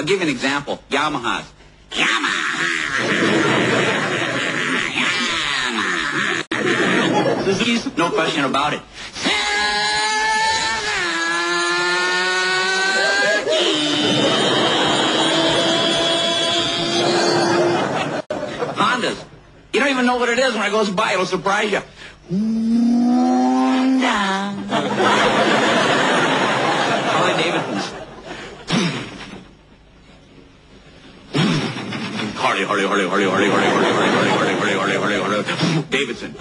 I'll give you an example. Yamahas. Suzuki's, no question about it. Hondas. You don't even know what it is. When it goes by, it'll surprise you. Harley Davidson's. Harley Davidson.